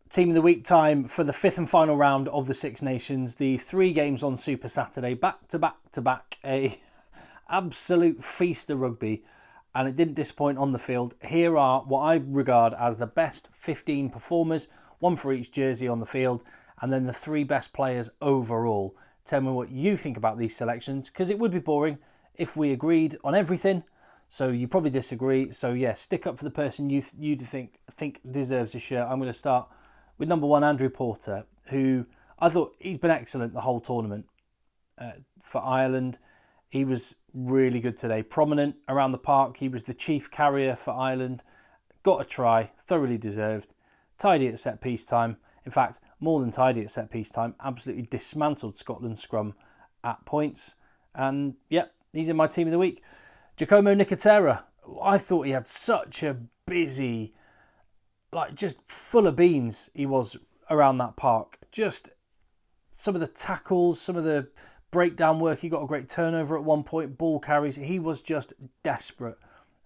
Team of the Week time for the fifth and final round of the Six Nations. The 3 games on Super Saturday, back to back to back. A absolute feast of rugby, and it didn't disappoint on the field. Here are what I regard as the best 15 performers, one for each jersey on the field, and then the 3 best players overall. Tell me what you think about these selections, because it would be boring if we agreed on everything. So you probably disagree. So yeah, stick up for the person you think deserves a shirt. I'm going to start with number 1, Andrew Porter, who I thought he's been excellent the whole tournament for Ireland. He was really good today. Prominent around the park. He was the chief carrier for Ireland. Got a try. Thoroughly deserved. Tidy at set piece time. In fact, more than tidy at set piece time. Absolutely dismantled Scotland's scrum at points. And yep, he's in my team of the week. Giacomo Nicotera. I thought he had such a busy, just full of beans he was around that park. Just some of the tackles, some of the breakdown work. He got a great turnover at one point, ball carries. He was just desperate.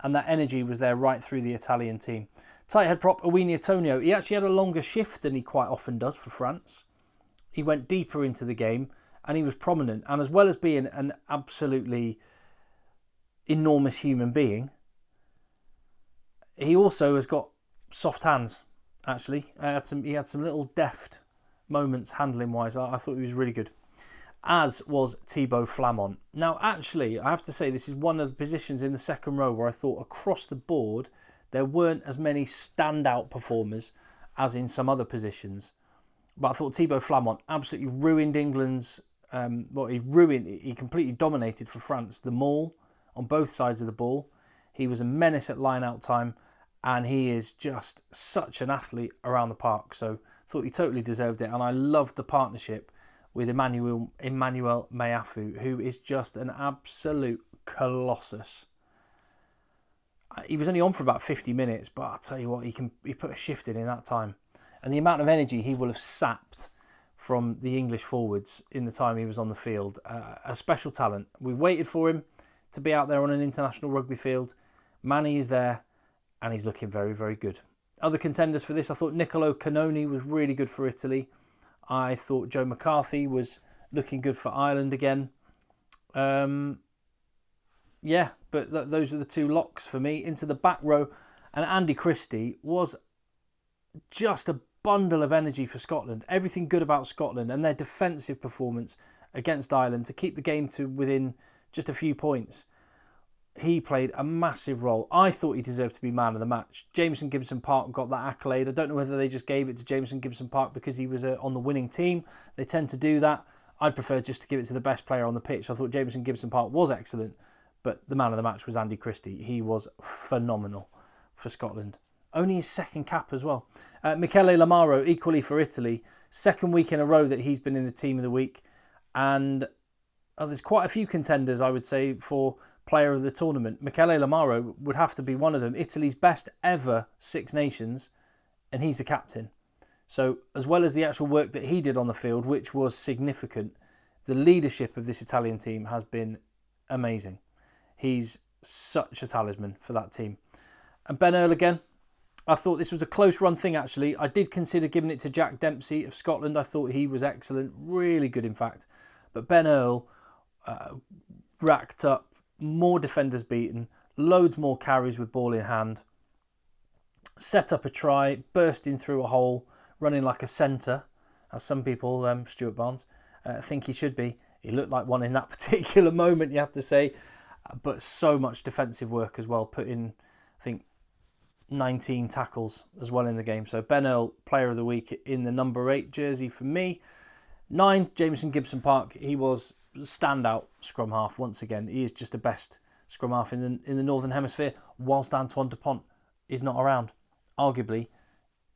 And that energy was there right through the Italian team. Tight head prop, Awini Atonio. He actually had a longer shift than he quite often does for France. He went deeper into the game and he was prominent. And as well as being an absolutely enormous human being, he also has got soft hands, actually. He had some little deft moments handling wise. I thought he was really good. As was Thibaut Flamont. Now, actually, I have to say this is one of the positions in the second row where I thought across the board there weren't as many standout performers as in some other positions. But I thought Thibaut Flamont absolutely ruined England's... he completely dominated for France the maul on both sides of the ball. He was a menace at line-out time, and he is just such an athlete around the park. So I thought he totally deserved it, and I loved the partnership with Emmanuel Meafu, who is just an absolute colossus. He was only on for about 50 minutes, but I'll tell you what, he put a shift in that time. And the amount of energy he will have sapped from the English forwards in the time he was on the field, a special talent. We've waited for him to be out there on an international rugby field. Manny is there, and he's looking very, very good. Other contenders for this, I thought Niccolò Canoni was really good for Italy. I thought Joe McCarthy was looking good for Ireland again. But those were the 2 locks for me. Into the back row, and Andy Christie was just a bundle of energy for Scotland. Everything good about Scotland and their defensive performance against Ireland to keep the game to within just a few points. He played a massive role. I thought he deserved to be man of the match. Jameson Gibson Park got that accolade. I don't know whether they just gave it to Jameson Gibson Park because he was on the winning team. They tend to do that. I'd prefer just to give it to the best player on the pitch. I thought Jameson Gibson Park was excellent, but the man of the match was Andy Christie. He was phenomenal for Scotland. Only his second cap as well. Michele Lamaro, equally for Italy. Second week in a row that he's been in the team of the week. And there's quite a few contenders, I would say, for player of the tournament. Michele Lamaro would have to be one of them. Italy's best ever Six Nations, and he's the captain. So as well as the actual work that he did on the field, which was significant, the leadership of this Italian team has been amazing. He's such a talisman for that team. And Ben Earl again. I thought this was a close run thing, actually. I did consider giving it to Jack Dempsey of Scotland. I thought he was excellent. Really good, in fact. But Ben Earl racked up more defenders beaten, loads more carries with ball in hand, set up a try, bursting through a hole, running like a centre, as some people, Stuart Barnes, think he should be. He looked like one in that particular moment, you have to say. But so much defensive work as well, put in, I think, 19 tackles as well in the game. So Ben Earl, player of the week in the number 8 jersey for me. 9, Jameson Gibson Park. He was standout scrum half once again. He is just the best scrum half in the Northern Hemisphere, whilst Antoine Dupont is not around. Arguably,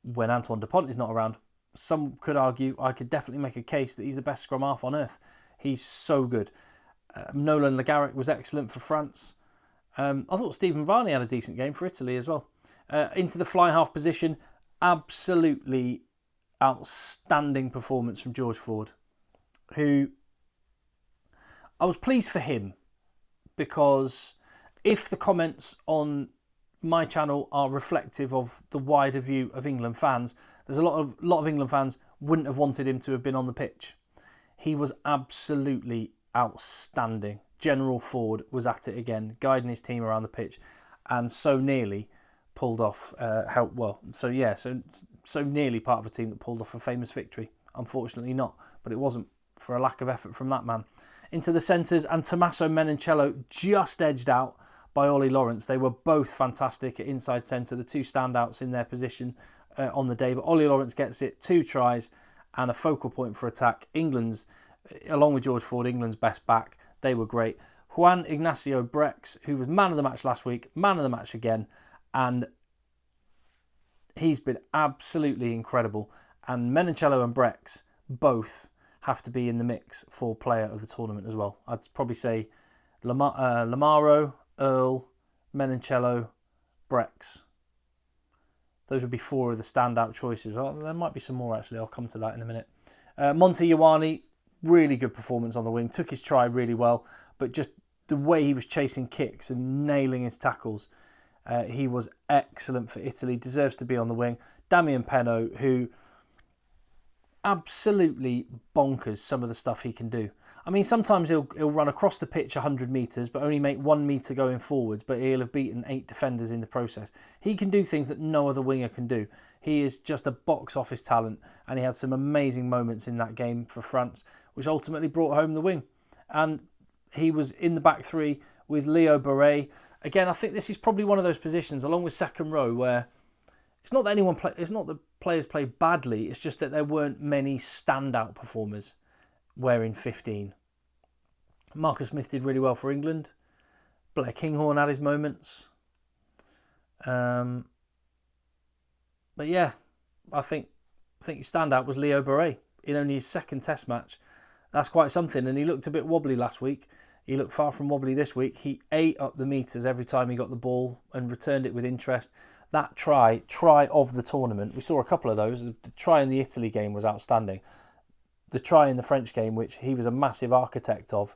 when Antoine Dupont is not around, some could argue, I could definitely make a case that he's the best scrum half on earth. He's so good. Nolan Le Garrec was excellent for France. I thought Stephen Varney had a decent game for Italy as well. Into the fly half position, absolutely outstanding performance from George Ford, who I was pleased for him, because if the comments on my channel are reflective of the wider view of England fans. There's a lot of England fans wouldn't have wanted him to have been on the pitch. He was absolutely outstanding. General Ford was at it again, guiding his team around the pitch, and so nearly pulled off so nearly part of a team that pulled off a famous victory. Unfortunately not, but it wasn't for a lack of effort from that man. Into the centres, and Tommaso Menoncello just edged out by Ollie Lawrence. They were both fantastic at inside centre, the two standouts in their position on the day, but Ollie Lawrence gets it, 2 tries and a focal point for attack. England's, along with George Ford, England's best back. They were great. Juan Ignacio Brex, who was man of the match last week, man of the match again, and he's been absolutely incredible. And Menoncello and Brex both have to be in the mix for player of the tournament as well. I'd probably say Lamaro, Earl, Menoncello, Brex. Those would be 4 of the standout choices. There might be some more actually. I'll come to that in a minute. Monty Ioane, really good performance on the wing. Took his try really well, but just the way he was chasing kicks and nailing his tackles, he was excellent for Italy. Deserves to be on the wing. Damian Penaud, who absolutely bonkers some of the stuff he can do. I mean, sometimes he'll run across the pitch 100 metres, but only make 1 metre going forwards, but he'll have beaten 8 defenders in the process. He can do things that no other winger can do. He is just a box office talent, and he had some amazing moments in that game for France, which ultimately brought home the win. And he was in the back 3 with Leo Barret. Again, I think this is probably one of those positions, along with second row, where it's not that it's not that players play badly, it's just that there weren't many standout performers wearing 15. Marcus Smith did really well for England. Blair Kinghorn had his moments. But yeah, I think his standout was Leo Barret in only his second test match. That's quite something, and he looked a bit wobbly last week. He looked far from wobbly this week. He ate up the metres every time he got the ball and returned it with interest. That try of the tournament, we saw a couple of those. The try in the Italy game was outstanding. The try in the French game, which he was a massive architect of,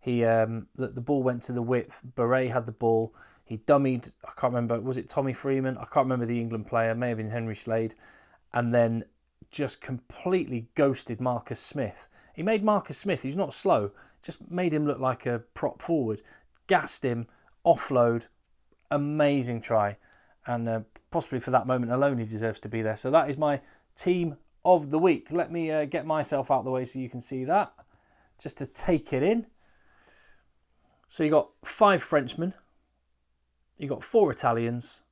the ball went to the width. Barret had the ball. He dummied, I can't remember, was it Tommy Freeman? I can't remember the England player, may have been Henry Slade. And then just completely ghosted Marcus Smith. He made Marcus Smith, he's not slow, just made him look like a prop forward. Gassed him, offload, amazing try. And possibly for that moment alone, he deserves to be there. So that is my team of the week. Let me get myself out of the way so you can see that, just to take it in. So you got 5 Frenchmen, you got 4 Italians,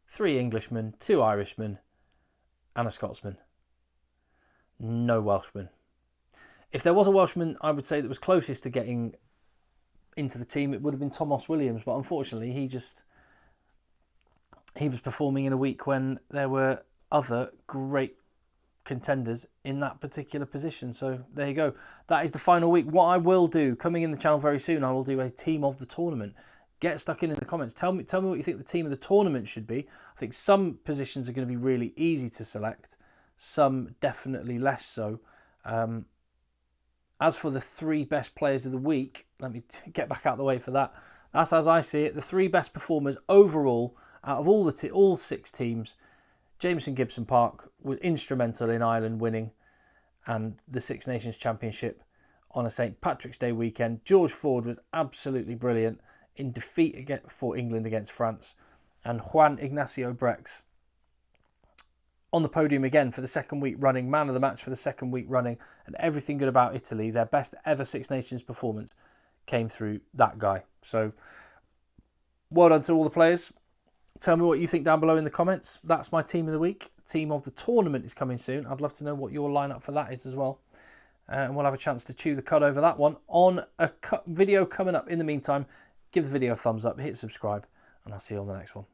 3 Englishmen, 2 Irishmen, and a Scotsman. No Welshman. If there was a Welshman, I would say that was closest to getting into the team, it would have been Thomas Williams, but unfortunately he was performing in a week when there were other great contenders in that particular position. So there you go. That is the final week. What I will do, coming in the channel very soon, I will do a team of the tournament. Get stuck in the comments. Tell me what you think the team of the tournament should be. I think some positions are going to be really easy to select. Some definitely less so. As for the 3 best players of the week, let me get back out of the way for that. That's as I see it. The 3 best performers overall out of all 6 teams. Jameson Gibson Park was instrumental in Ireland winning and the Six Nations Championship on a St. Patrick's Day weekend. George Ford was absolutely brilliant in defeat for England against France. And Juan Ignacio Brex on the podium again for the second week running, man of the match for the second week running, and everything good about Italy. Their best ever Six Nations performance came through that guy. So well done to all the players. Tell me what you think down below in the comments. That's my team of the week. Team of the tournament is coming soon. I'd love to know what your lineup for that is as well. And we'll have a chance to chew the cud over that one on a video coming up. In the meantime, give the video a thumbs up, hit subscribe, and I'll see you on the next one.